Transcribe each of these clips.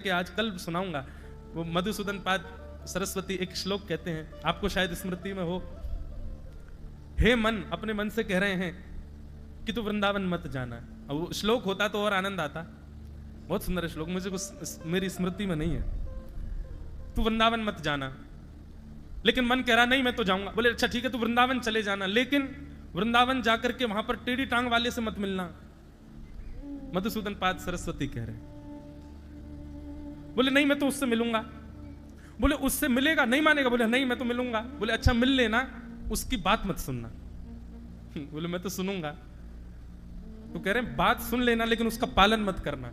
कि आज कल सुनाऊंगा। वो मधुसूदन पाद सरस्वती एक श्लोक कहते हैं, आपको शायद स्मृति में हो। हे मन, अपने मन से कह रहे हैं कि तू वृंदावन मत जाना। और वो श्लोक होता तो और आनंद आता। बहुत सुंदर श्लोक, मुझे कुछ मेरी स्मृति में नहीं है। तू वृंदावन मत जाना, लेकिन मन कह रहा नहीं मैं तो जाऊंगा। बोले अच्छा ठीक है, तू वृंदावन चले जाना, लेकिन वृंदावन जाकर के वहां पर टेढ़ी टांग वाले से मत मिलना। मधुसूदन पाद सरस्वती कह रहे हैं। बोले नहीं मैं तो उससे मिलूंगा। बोले उससे मिलेगा, नहीं मानेगा। बोले नहीं मैं तो मिलूंगा। बोले अच्छा मिल लेना, उसकी बात मत सुनना। बोले मैं तो सुनूंगा। तो कह रहे हैं बात सुन लेना, लेकिन उसका पालन मत करना।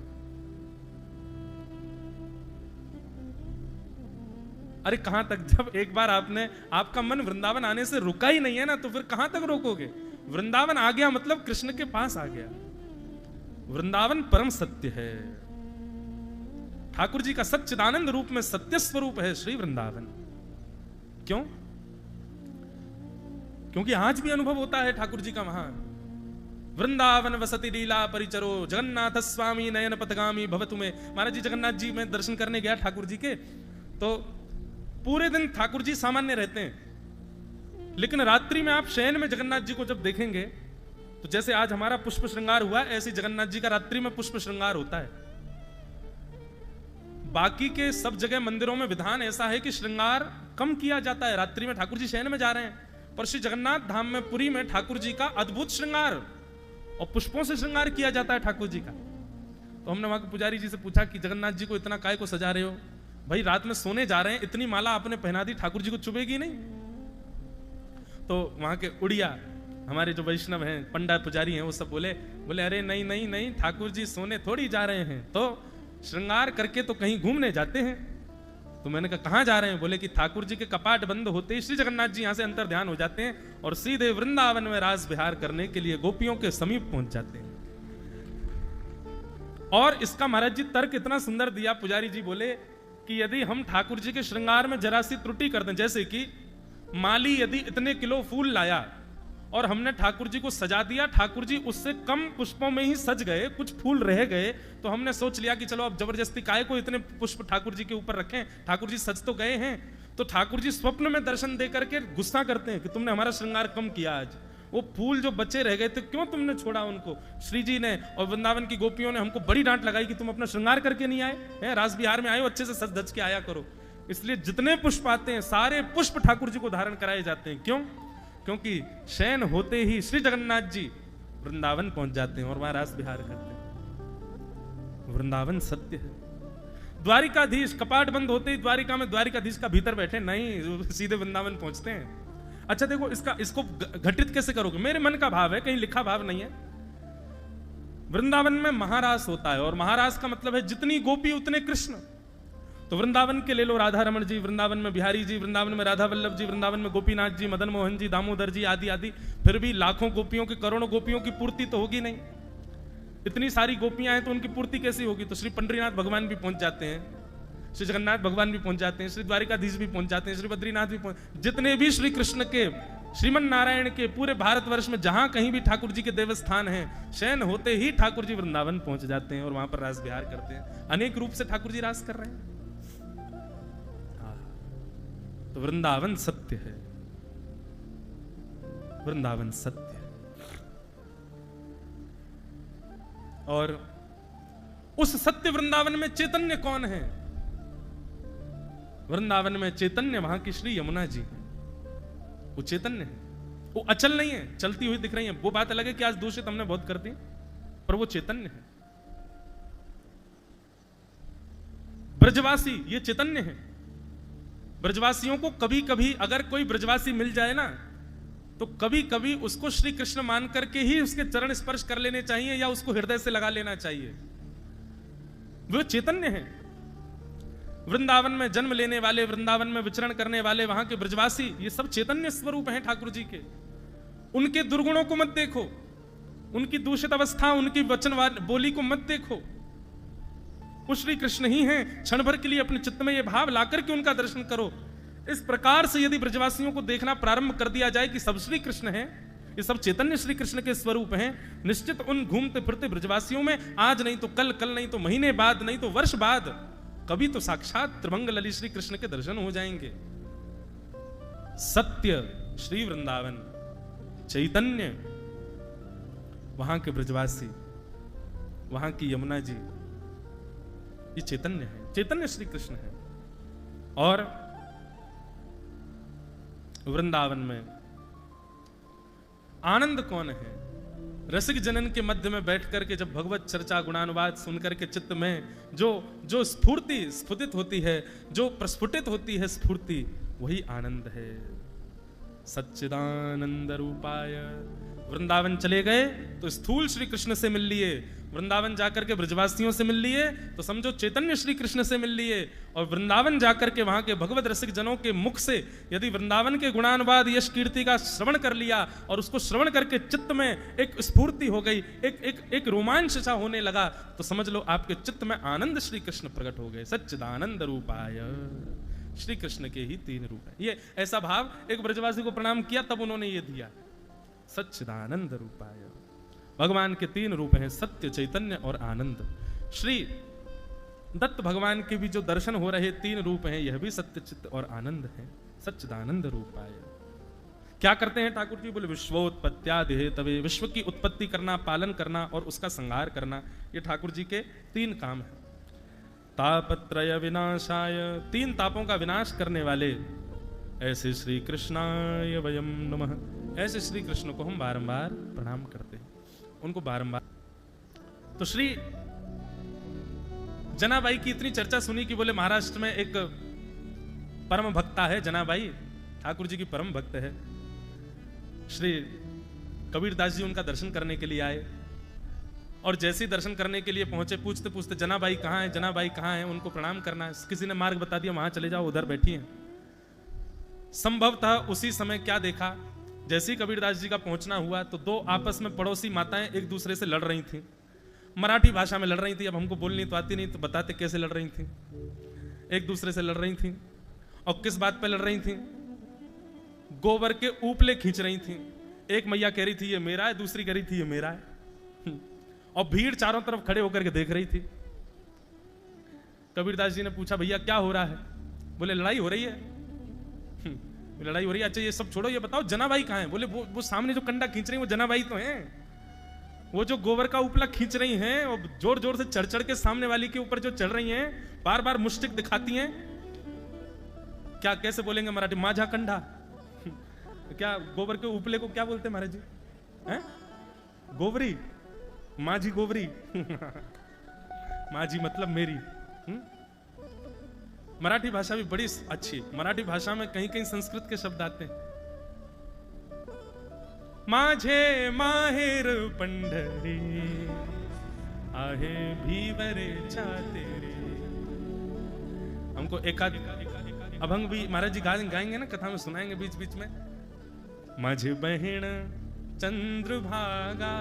अरे कहां तक, जब एक बार आपका मन वृंदावन आने से रुका ही नहीं है ना, तो फिर कहां तक रोकोगे। वृंदावन आ गया मतलब कृष्ण के पास आ गया। वृंदावन परम सत्य है। ठाकुर जी का सच्चिदानंद रूप में सत्य स्वरूप है श्री वृंदावन। क्यों? क्योंकि आज भी अनुभव होता है ठाकुर जी का वहां। वृंदावन वसति लीला परिचरो जगन्नाथ स्वामी नयन पथगामी भवतु में। महाराज जी जगन्नाथ जी में दर्शन करने गया ठाकुर जी के, तो पूरे दिन ठाकुर जी सामान्य रहते हैं, लेकिन रात्रि में आप शयन में जगन्नाथ जी को जब देखेंगे तो जैसे आज हमारा पुष्प श्रृंगार हुआ, ऐसे जगन्नाथ जी का रात्रि में पुष्प श्रृंगार होता है। बाकी के सब जगह मंदिरों में विधान ऐसा है कि श्रृंगार कम किया जाता है। रात्रि में ठाकुर जी शयन में जा रहे हैं, पर श्री जगन्नाथ धाम में पुरी में ठाकुर जी का अद्भुत श्रृंगार और पुष्पों से श्रृंगार किया जाता है ठाकुर जी का। तो हमने वहां के पुजारी जी से पूछा कि जगन्नाथ जी को इतना काय को सजा रहे हो? भाई रात में सोने जा रहे हैं, इतनी माला आपने पहना दी, ठाकुर जी को चुभेगी नहीं? तो वहां के उड़िया हमारे जो वैष्णव हैं, पंडा पुजारी हैं, वो सब बोले अरे नहीं नहीं नहीं, ठाकुर जी सोने थोड़ी जा रहे हैं, तो श्रृंगार करके तो कहीं घूमने जाते हैं। तो मैंने कहा कहां जा रहे हैं? बोले कि ठाकुर जी के कपाट बंद होते ही श्री जगन्नाथ जी यहां से अंतर ध्यान हो जाते हैं और सीधे वृंदावन में रास विहार करने के लिए गोपियों के समीप पहुंच जाते हैं। और इसका महाराज जी तर्क इतना सुंदर दिया। पुजारी जी बोले कि यदि हम ठाकुर जी के श्रृंगार में जरा सी त्रुटि कर दें, जैसे कि माली यदि इतने किलो फूल लाया और हमने ठाकुर जी को सजा दिया, ठाकुर जी उससे कम पुष्पों में ही सज गए, कुछ फूल रह गए, तो हमने सोच लिया कि चलो अब जबरदस्ती काय को इतने पुष्प ठाकुर जी के ऊपर रखें, ठाकुर जी सज तो गए हैं। तो ठाकुर जी स्वप्न में दर्शन दे करके गुस्सा करते हैं कि तुमने हमारा श्रृंगार कम किया। आज वो फूल जो बचे रह गए थे, क्यों तुमने छोड़ा उनको? श्री जी ने और वृंदावन की गोपियों ने हमको बड़ी डांट लगाई कि तुम अपना श्रृंगार करके नहीं आए हैं, रास बिहार में आए हो, अच्छे से सज धज के आया करो। इसलिए जितने पुष्प आते हैं सारे पुष्प ठाकुर जी को धारण कराए जाते हैं। क्यों? क्योंकि शयन होते ही श्री जगन्नाथ जी वृंदावन पहुंच जाते हैं और वहां रास विहार करते हैं। वृंदावन सत्य है। द्वारिकाधीश कपाट बंद होते ही द्वारिका में द्वारिकाधीश का भीतर बैठे नहीं, सीधे वृंदावन पहुंचते हैं। अच्छा देखो, इसको घटित कैसे करोगे? मेरे मन का भाव है, कहीं लिखा भाव नहीं है। वृंदावन में महारास होता है और महारास का मतलब है जितनी गोपी उतने कृष्ण। तो वृंदावन के ले लो राधा रमण जी, वृंदावन में बिहारी जी, वृंदावन में राधा वल्लभ जी, वृंदावन में गोपीनाथ जी, मदन मोहन जी, दामोदर जी आदि आदि। फिर भी लाखों गोपियों की, करोड़ों गोपियों की पूर्ति तो होगी नहीं। इतनी सारी गोपियां हैं तो उनकी पूर्ति कैसी होगी? तो श्री पंडरीनाथ भगवान भी पहुंच जाते हैं, श्री जगन्नाथ भगवान भी पहुंच जाते हैं, श्री द्वारिकाधीश भी पहुंच जाते हैं, श्री बद्रीनाथ भी पहुंच, जितने भी श्री कृष्ण के, श्रीमन नारायण के पूरे भारतवर्ष में जहां कहीं भी ठाकुर जी के देवस्थान हैं, शयन होते ही ठाकुर जी वृंदावन पहुंच जाते हैं और वहां पर रास विहार करते हैं। अनेक रूप से ठाकुर जी रास कर रहे हैं। तो वृंदावन सत्य है, वृंदावन सत्य है। और उस सत्य वृंदावन में चैतन्य कौन है? वृंदावन में चैतन्य वहां की श्री यमुना जी है। वो चैतन्य है, वो अचल नहीं है, चलती हुई दिख रही है। वो बात अलग है कि आज दूषित हमने बहुत कर दी, पर वो चैतन्य है। ब्रजवासी ये चैतन्य है। ब्रजवासियों को कभी कभी अगर कोई ब्रजवासी मिल जाए ना, तो कभी कभी उसको श्री कृष्ण मान करके ही उसके चरण स्पर्श कर लेने चाहिए या उसको हृदय से लगा लेना चाहिए। वो चैतन्य है। वृंदावन में जन्म लेने वाले, वृंदावन में विचरण करने वाले वहां के ब्रजवासी, ये सब चैतन्य स्वरूप हैं ठाकुर जी के। उनके दुर्गुणों को मत देखो, उनकी दूषित अवस्था, उनकी वचन बोली को मत देखो। वो श्री कृष्ण ही हैं। क्षण भर के लिए अपने चित्त में ये भाव लाकर के उनका दर्शन करो। इस प्रकार से यदि ब्रजवासियों को देखना प्रारंभ कर दिया जाए कि सब श्री कृष्ण हैं, ये सब चैतन्य श्री कृष्ण के स्वरूप हैं, निश्चित उन घूमते फिरते ब्रजवासियों में आज नहीं तो कल, कल नहीं तो महीने बाद, नहीं तो वर्ष बाद कभी तो साक्षात त्रिभंग ललित श्री कृष्ण के दर्शन हो जाएंगे। सत्य श्री वृंदावन, चैतन्य वहां के ब्रजवासी, वहां की यमुना जी, ये चैतन्य है, चैतन्य श्री कृष्ण है। और वृंदावन में आनंद कौन है? रसिक जनन के मध्य में बैठ करके जब भगवत चर्चा गुणानुवाद सुनकर के चित्त में जो स्फूर्ति स्फुटित होती है, जो प्रस्फुटित होती है स्फूर्ति, वही आनंद है। सच्चिदानंद रूपाय। वृंदावन चले गए तो स्थूल श्री कृष्ण से मिल लिए, वृंदावन जाकर के ब्रजवासियों से मिल लिए तो समझो चैतन्य श्री कृष्ण से मिल लिए, और वृंदावन जाकर के वहां के भगवत रसिक जनों के मुख से यदि वृंदावन के गुणानुवाद यश कीर्ति का श्रवण कर लिया और उसको श्रवण करके चित्त में एक स्फूर्ति हो गई, एक रोमांच सा होने लगा, तो समझ लो आपके चित्त में आनंद श्री कृष्ण प्रकट हो गए। सच्चिदानंद रूपाय। श्री कृष्ण के ही 3 रूप है। ये ऐसा भाव, एक ब्रजवासी को प्रणाम किया तब उन्होंने ये दिया, सच्चिदानंद रूपाय। भगवान के 3 रूप हैं, सत्य, चैतन्य और आनंद। श्री दत्त भगवान के भी जो दर्शन हो रहे 3 रूप हैं, यह भी सत्य, चित्त और आनंद है। सच्चिदानंद रूपाय। क्या करते हैं ठाकुर जी? बोले विश्वोत्पत्त्यादि हेतवे, विश्व की उत्पत्ति करना, पालन करना और उसका संहार करना, ये ठाकुर जी के 3 काम है। तापत्रय विनाशाय, 3 तापों का विनाश करने वाले ऐसे श्री कृष्णाय वयम नमः। ऐसे श्री कृष्ण को हम बारंबार प्रणाम करते हैं, उनको बारंबार। तो श्री जनाबाई की इतनी चर्चा सुनी कि बोले महाराष्ट्र में एक परम भक्ता है जनाबाई, ठाकुर जी की परम भक्त है। श्री कबीरदास जी उनका दर्शन करने के लिए आए, और जैसे ही दर्शन करने के लिए पहुंचे, पूछते पूछते जनाबाई कहाँ है, जनाबाई कहाँ है, उनको प्रणाम करना है। किसी ने मार्ग बता दिया, वहां चले जाओ, उधर बैठी हैं। संभवतः उसी समय क्या देखा, जैसे ही कबीरदास जी का पहुंचना हुआ तो 2 आपस में पड़ोसी माताएं एक दूसरे से लड़ रही थी, मराठी भाषा में लड़ रही थी। अब हमको बोलनी तो आती नहीं, तो बताते कैसे लड़ रही थी। एक दूसरे से लड़ रही थी, और किस बात पे लड़ रही थी? गोबर के ऊपले खींच रही थी। एक मैया कह रही थी ये मेरा है, दूसरी कह रही थी ये मेरा है, और भीड़ चारों तरफ खड़े होकर के देख रही थी। कबीरदास जी ने पूछा भैया क्या हो रहा है? बोले लड़ाई हो रही है। लड़ाई हो रही है, अच्छा ये सब छोड़ो, ये बताओ जनाबाई कहाँ है? बोले वो सामने जो कंडा खींच रही है वो जनाबाई तो है, वो जो गोबर का उपला खींच रही हैं और जोर जोर से चढ़ चढ़ के सामने वाली के ऊपर जो चढ़ रही हैं, बार बार मुष्टिक दिखाती हैं। क्या कैसे बोलेंगे मराठी? माझा कंडा। क्या गोबर के उपले को क्या बोलते हैं महाराज जी? हैं? गोबरी, माझी गोबरी। माझी मतलब मेरी। मराठी भाषा भी बड़ी अच्छी। मराठी भाषा में कहीं कहीं संस्कृत के शब्द आते हैं। माझे माहेर पंढरी आहे भीवरे छातेरे। हमको एकाध अभंग भी महाराज जी गाएंगे ना, कथा में सुनाएंगे बीच बीच में। माझे बहिण चंद्रभागा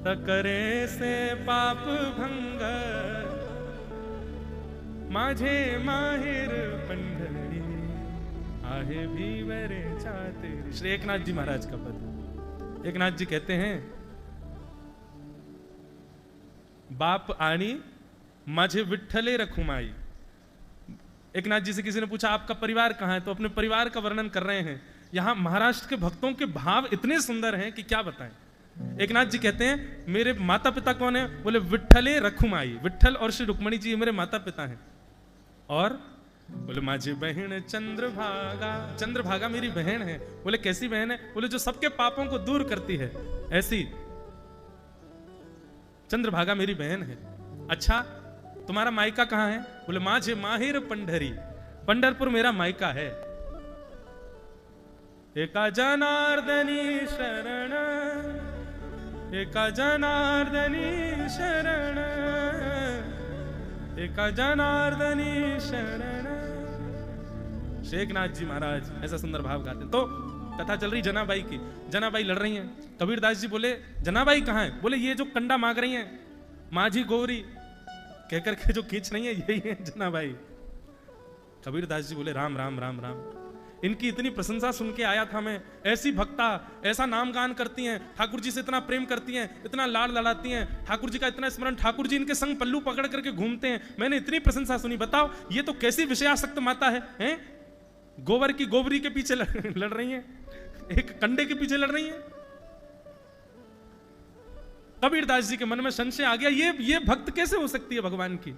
तकरे से पाप भंग, माझे माहेर पंढरी आहे भीवरे छातेरी। श्री एकनाथ जी महाराज का पद। एकनाथ जी कहते हैं बाप आणी माझे विठ्ठले रखुमाई। एकनाथ जी से किसी ने पूछा आपका परिवार कहाँ है, तो अपने परिवार का वर्णन कर रहे हैं। यहां महाराष्ट्र के भक्तों के भाव इतने सुंदर हैं कि क्या बताएं। एकनाथ जी कहते हैं मेरे माता पिता कौन है? बोले विठ्ठले रखुमाई। विठ्ठल और श्री रुक्मणी जी मेरे माता पिता हैं। और बोले माझी बहन चंद्रभागा, चंद्रभागा मेरी बहन है। बोले कैसी बहन है? बोले जो सबके पापों को दूर करती है, ऐसी चंद्रभागा मेरी बहन है। अच्छा तुम्हारा मायका कहाँ है? बोले माझे माहिर पंढरी, पंढरपुर मेरा मायका है। एका जनार्दनी शरण, एका जनार्दनी शरण, एका जनार्दनी शरण। शेखनाथ जी महाराज ऐसा सुंदर भाव गाते। तो कथा चल रही जनाबाई की, जनाबाई लड़ रही हैं। कबीरदास जी बोले जनाबाई कहाँ है? बोले ये जो कंडा मांग रही हैं, माझी गौरी कहकर के जो खींच रही है, यही है जनाबाई। कबीरदास जी बोले राम राम राम राम। इनकी इतनी प्रशंसा सुन के आया था मैं, ऐसी भक्ता, ऐसा नाम गान करती हैं, ठाकुर जी से इतना प्रेम करती हैं, इतना लाड लड़ाती हैं, ठाकुर जी का इतना स्मरण, ठाकुर जी इनके संग पल्लू पकड़ करके घूमते हैं, मैंने इतनी प्रशंसा सुनी। बताओ ये तो कैसी विषयासक्त माता है? गोबर की गोबरी के पीछे लड़ रही हैं, एक कंडे के पीछे लड़ रही हैं। कबीरदास जी के मन में संशय आ गया, ये भक्त कैसे हो सकती है भगवान की?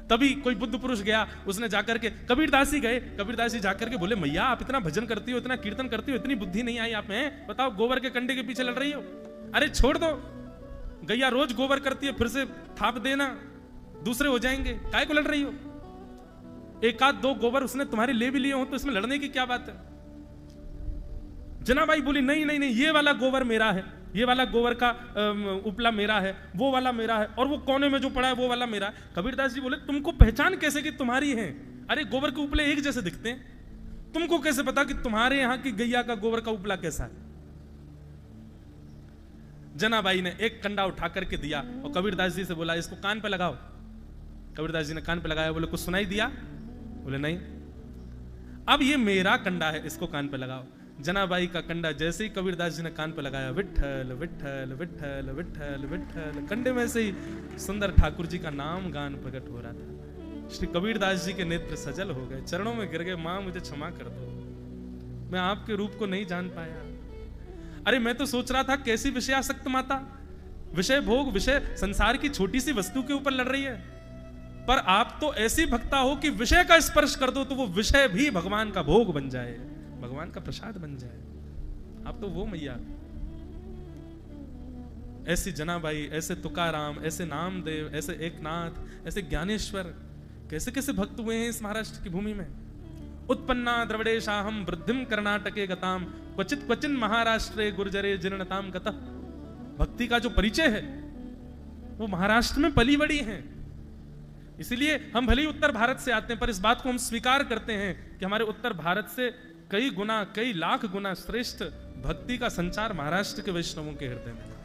तभी कोई बुद्ध पुरुष गया, उसने जाकर के, कबीरदास जी गए, कबीरदास जी जाकर के बोले, मैया आप इतना भजन करती हो, इतना कीर्तन करती हो, इतनी बुद्धि नहीं आई आप में? बताओ गोबर के कंडे के पीछे लड़ रही हो? अरे छोड़ दो, गैया रोज गोबर करती है, फिर से थाप देना, दूसरे हो जाएंगे, काय को लड़ रही हो? एक आध दो गोबर उसने तुम्हारे ले भी लिए हो तो इसमें लड़ने की क्या बात है? जनाबाई बोली, नहीं नहीं नहीं, ये वाला गोबर मेरा है, ये वाला गोबर का उपला मेरा है, वो वाला मेरा है, और वो कोने में जो पड़ा है वो वाला मेरा है। कबीरदास जी बोले, तुमको पहचान कैसे कि तुम्हारी है? अरे गोबर के उपले एक जैसे दिखते हैं, तुमको कैसे पता कि तुम्हारे यहां की गैया का गोबर का उपला कैसा है? जनाबाई ने एक कंडा उठा करके दिया और कबीरदास जी से बोला, इसको कान पे लगाओ। कबीरदास जी ने कान पे लगाया, बोले कुछ सुनाई दिया? बोले नहीं। अब ये मेरा कंडा है, इसको कान पे लगाओ। जनाबाई का कंडा जैसे ही कबीरदास जी ने कान पे लगाया, विठ्ठल विठ्ठल विठ्ठल विठ्ठल विठ्ठल, कंडे में से ही सुंदर ठाकुर जी का नाम गान प्रकट हो रहा था। श्री कबीरदास जी के नेत्र सजल हो गए, चरणों में गिर गए, मां मुझे क्षमा कर दो, मैं आपके रूप को नहीं जान पाया। अरे मैं तो सोच रहा था कैसी विषयासक्त माता, विषय भोग, विषय संसार की छोटी सी वस्तु के ऊपर लड़ रही है, पर आप तो ऐसी भक्ता हो कि विषय का स्पर्श कर दो तो वो विषय भी भगवान का भोग बन जाए, भगवान का प्रसाद बन जाए। आप तो वो मैया। ऐसी जनाबाई, ऐसे तुकाराम, ऐसे नामदेव, ऐसे एकनाथ, ऐसे ज्ञानेश्वर, कैसे कैसे भक्त हुए हैं इस महाराष्ट्र की भूमि में। उत्पन्ना द्रविड़ेशाहम वृद्धिम कर्नाटके गताम क्वचित क्वचिन महाराष्ट्रे गुर्जरे जीर्णताम गतः। भक्ति का जो परिचय है वो महाराष्ट्र में पली बड़ी है। इसलिए हम भले ही उत्तर भारत से आते हैं, पर इस बात को हम स्वीकार करते हैं कि हमारे उत्तर भारत से कई गुना, कई लाख गुना श्रेष्ठ भक्ति का संचार महाराष्ट्र के वैष्णवों के हृदय में है।